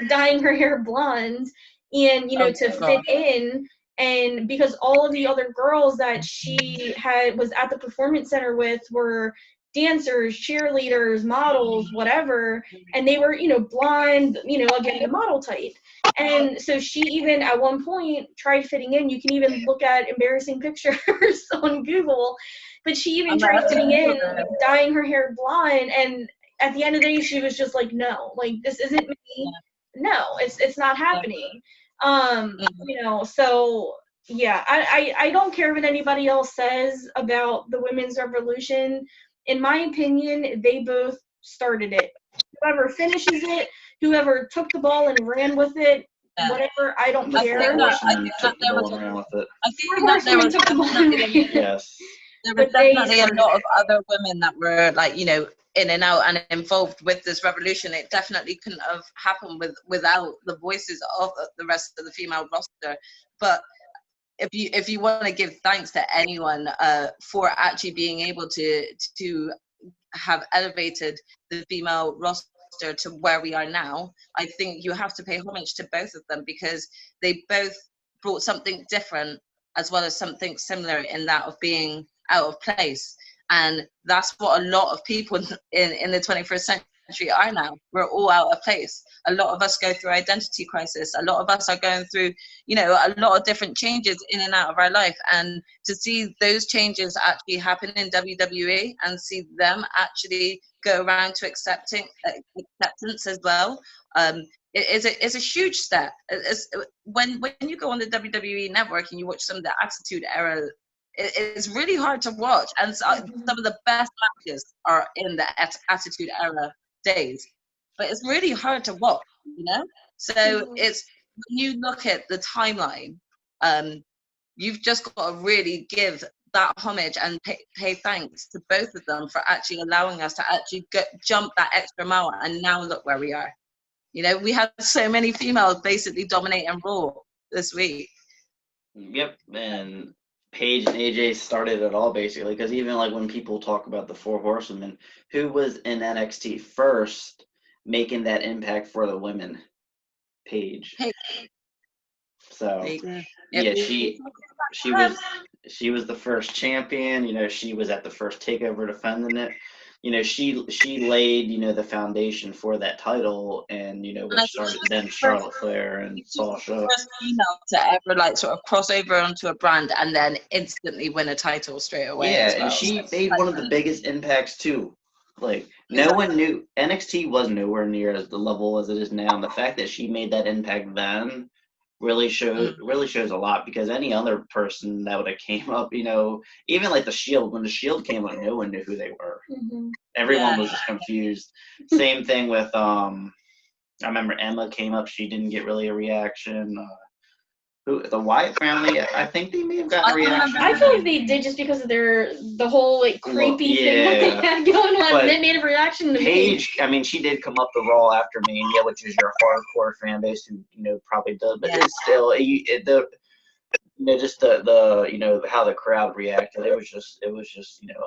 Speaker 1: dyeing her hair blonde and, to fit in. And because all of the other girls that she was at the performance center with were dancers, cheerleaders, models, whatever, and they were, blonde, again, the model type. And so she even at one point tried fitting in. You can even look at embarrassing pictures on Google, but she even tried fitting in, dyeing her hair blonde, and at the end of the day, she was just like, no, like, this isn't me. No, it's not happening. So yeah, I don't care what anybody else says about the women's revolution. In my opinion, they both started it. Whoever finishes it, whoever took the ball and ran with it, whatever, I don't care.
Speaker 6: There were definitely a lot of other women that were like, in and out and involved with this revolution. It definitely couldn't have happened without the voices of the rest of the female roster. But if you want to give thanks to anyone for actually being able to have elevated the female roster to where we are now, I think you have to pay homage to both of them, because they both brought something different as well as something similar in that of being out of place. And that's what a lot of people in the 21st century are now. We're all out of place. A lot of us go through identity crisis. A lot of us are going through, a lot of different changes in and out of our life. And to see those changes actually happen in WWE and see them actually go around to acceptance as well, is a huge step. When you go on the WWE network and you watch some of the Attitude Era, it's really hard to watch, and some of the best matches are in the Attitude Era days, but it's really hard to watch, so it's, when you look at the timeline, you've just got to really give that homage and pay thanks to both of them for actually allowing us to actually jump that extra mile, and now look where we are. We had so many females basically dominating Raw this week.
Speaker 5: Yep, and Paige and AJ started it all, basically, because even like when people talk about the Four Horsewomen, who was in NXT first making that impact for the women? Paige. So yeah, she was the first champion. She was at the first takeover defending it. She laid the foundation for that title, and which started then Charlotte Flair and Sasha.
Speaker 6: First female to ever like sort of cross over onto a brand and then instantly win a title straight away.
Speaker 5: Yeah, and she made one of the biggest impacts too. Like, no one knew NXT was nowhere near as the level as it is now, and the fact that she made that impact then really shows a lot, because any other person that would have came up, even like the Shield, when the Shield came up, no one knew who they were. Everyone was just confused. Same thing with I remember Emma came up, she didn't get really a reaction. The Wyatt family, I think they may have gotten a reaction.
Speaker 1: I feel like they did, just because of the whole like creepy thing that they had going on. But they made a reaction to
Speaker 5: Paige. I mean, she did come up the Raw after Mania, which is your hardcore fan base who probably does, but it's still just the how the crowd reacted. It was just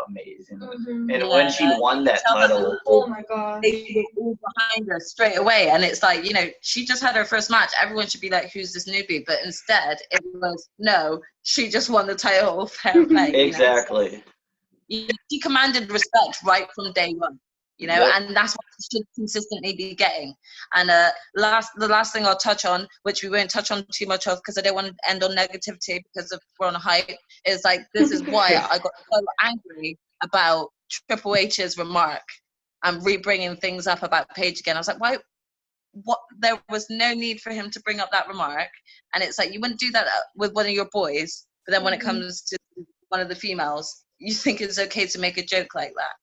Speaker 5: amazing. And when she won that title,
Speaker 1: oh my god,
Speaker 6: they were all behind her straight away. And it's like, she just had her first match. Everyone should be like, who's this newbie? But instead, it was, no, she just won the title. Fair play.
Speaker 5: Exactly.
Speaker 6: She commanded respect right from day one. And that's what you should consistently be getting. And the last thing I'll touch on, which we won't touch on too much of because I don't want to end on negativity because we're on a hype, is like, this is why I got so angry about Triple H's remark and re-bringing things up about Paige again. I was like, why? What? There was no need for him to bring up that remark. And it's like, you wouldn't do that with one of your boys, but then when it comes to one of the females, you think it's okay to make a joke like that.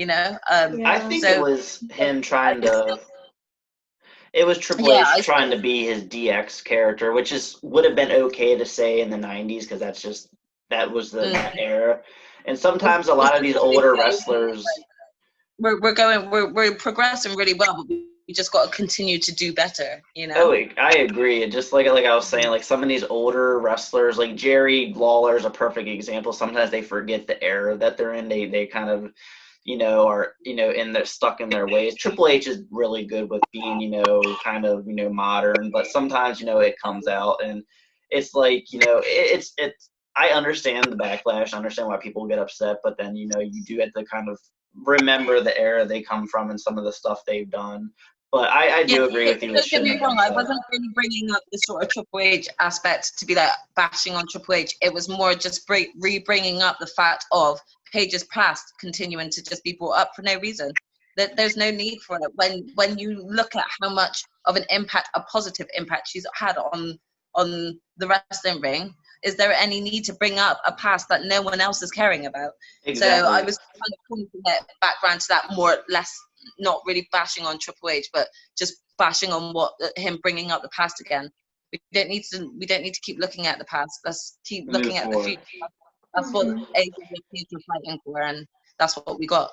Speaker 5: I think it was him trying to. It was Triple H trying to be his DX character, which would have been okay to say in the '90s, because that was the era. And sometimes a lot of these older wrestlers,
Speaker 6: we're progressing really well, but we just got to continue to do better.
Speaker 5: Oh, I agree. Just like I was saying, like some of these older wrestlers, like Jerry Lawler is a perfect example. Sometimes they forget the era that they're in. They kind of are, they're stuck in their ways. Triple H is really good with being, kind of, modern, but sometimes, it comes out and it's like, it's, I understand the backlash. I understand why people get upset, but then, you do have to kind of remember the era they come from and some of the stuff they've done. But I do agree with you.
Speaker 6: Don't get me wrong, I wasn't really bringing up the sort of Triple H aspect to be like bashing on Triple H. It was more just re-bringing up the fact of Paige's past continuing to just be brought up for no reason. That there's no need for it. When you look at how much of an impact, a positive impact she's had on the wrestling ring, is there any need to bring up a past that no one else is caring about?
Speaker 5: Exactly.
Speaker 6: So I was kind of coming to get background to that, more or less, not really bashing on Triple H, but just bashing on what him bringing up the past again. We don't need to keep looking at the past. Let's keep looking at the future. That's what AJ and Paige were fighting for, and that's what we got.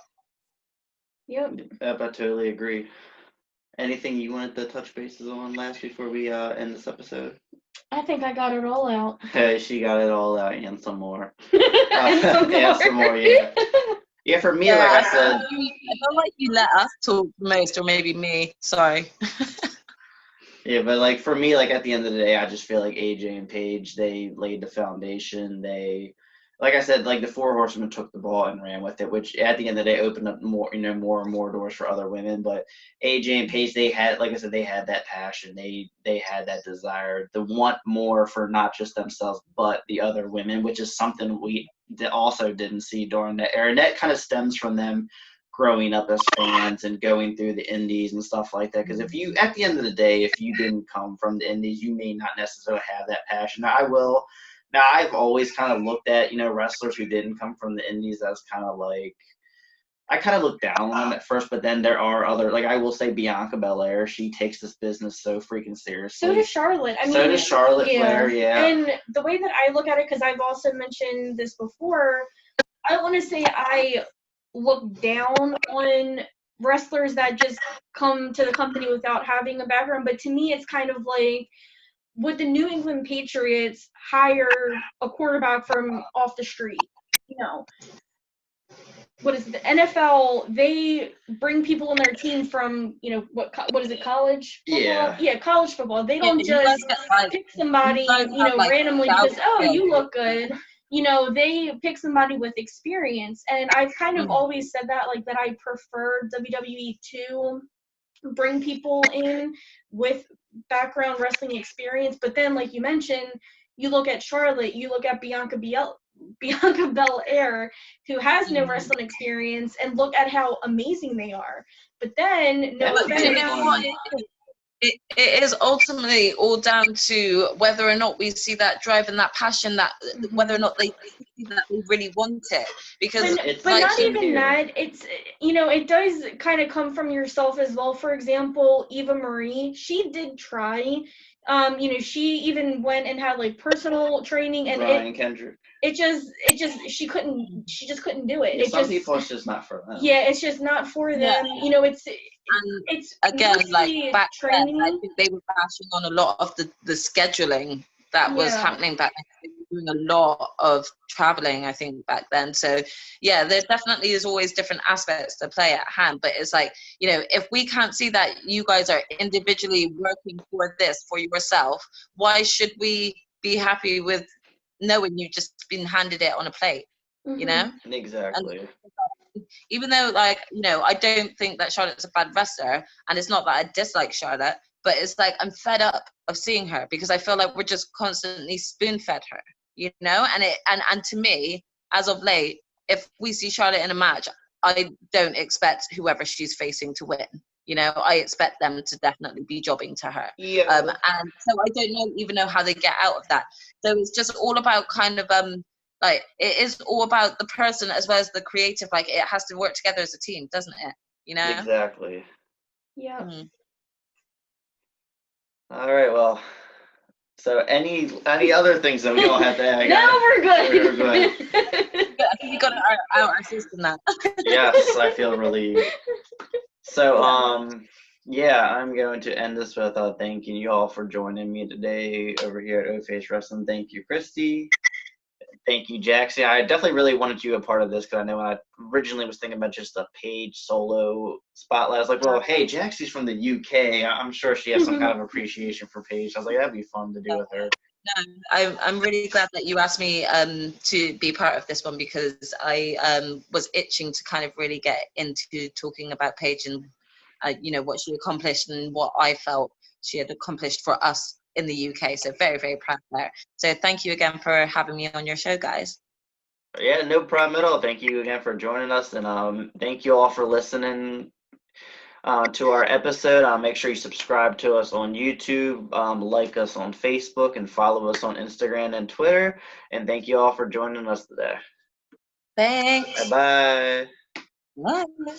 Speaker 1: Yep.
Speaker 5: Yep, I totally agree. Anything you wanted to touch bases on last before we end this episode?
Speaker 1: I think I got it all out.
Speaker 5: Hey, she got it all out and some more.
Speaker 1: And some more.
Speaker 5: Yeah. Yeah, for me, like I said.
Speaker 6: I feel like you let us talk most, or maybe me. Sorry.
Speaker 5: Yeah, but like for me, like at the end of the day, I just feel like AJ and Paige, they laid the foundation. They, like I said, like the Four Horsemen took the ball and ran with it, which at the end of the day opened up more and more doors for other women. But AJ and Paige, they had, like I said, they had that passion. They had that desire to want more for not just themselves, but the other women, which is something we also didn't see during that era. And that kind of stems from them growing up as fans and going through the indies and stuff like that. Because if you, at the end of the day, if you didn't come from the indies, you may not necessarily have that passion. Now, I've always kind of looked at, wrestlers who didn't come from the indies as kind of like, I kind of looked down on them at first, but then there are other, like I will say Bianca Belair, she takes this business so freaking seriously.
Speaker 1: So does Charlotte.
Speaker 5: So does Charlotte Flair, yeah.
Speaker 1: And the way that I look at it, because I've also mentioned this before, I don't want to say I look down on wrestlers that just come to the company without having a background, but to me it's kind of like, would the New England Patriots hire a quarterback from off the street? What is it, the NFL, they bring people on their team from, what is it, college football? Yeah, college football. They don't just pick somebody, randomly because, you look good. They pick somebody with experience. And I've kind of always said that, like, that I prefer WWE to bring people in with background wrestling experience. But then, like you mentioned, you look at Charlotte, you look at Bianca Belair, who has no wrestling experience, and look at how amazing they are. But then,
Speaker 6: it is ultimately all down to whether or not we see that drive and that passion, that whether or not they see that they really want it. Because
Speaker 1: but like, not even that. It's it does kind of come from yourself as well. For example, Eva Marie, she did try. She even went and had like personal training, and
Speaker 5: Brian Kendrick.
Speaker 1: She just couldn't do it.
Speaker 5: Yeah, some people, it's just not for them.
Speaker 1: Yeah, it's just not for them. It's
Speaker 6: again, like back then, I think they were bashing on a lot of the scheduling that was happening back then. They were doing a lot of traveling, I think, back then. So yeah, there definitely is always different aspects to play at hand. But it's like, if we can't see that you guys are individually working for this for yourself, why should we be happy with knowing you've just been handed it on a plate?
Speaker 5: Exactly.
Speaker 6: And even though, like, I don't think that Charlotte's a bad wrestler, and it's not that I dislike Charlotte, but it's like I'm fed up of seeing her because I feel like we're just constantly spoon-fed her, and to me, as of late, if we see Charlotte in a match, I don't expect whoever she's facing to win. I expect them to definitely be jobbing to her.
Speaker 5: Yeah.
Speaker 6: And so I don't even know how they get out of that. So it's just all about kind of like, it is all about the person as well as the creative. Like, it has to work together as a team, doesn't it?
Speaker 5: Exactly.
Speaker 1: Yeah.
Speaker 5: All right. Well, so any other things that we all have to add?
Speaker 1: No, we're good.
Speaker 5: We're good.
Speaker 6: I think we got our system now.
Speaker 5: Yes, I feel relieved. So, I'm going to end this with thanking you all for joining me today over here at O-Face Wrestling. Thank you, Christy. Thank you, Jaxie. I definitely really wanted you a part of this because I know when I originally was thinking about just a Paige solo spotlight, I was like, well, hey, Jaxie's from the UK. I'm sure she has some kind of appreciation for Paige. I was like, that'd be fun to do with her.
Speaker 6: I'm really glad that you asked me to be part of this one, because I was itching to kind of really get into talking about Paige and what she accomplished and what I felt she had accomplished for us in the UK. So very, very proud of her. So thank you again for having me on your show, guys.
Speaker 5: Yeah, no problem at all. Thank you again for joining us, and thank you all for listening to our episode. Make sure you subscribe to us on YouTube, like us on Facebook, and follow us on Instagram and Twitter. And thank you all for joining us today.
Speaker 6: Thanks.
Speaker 5: Bye-bye.
Speaker 6: Bye.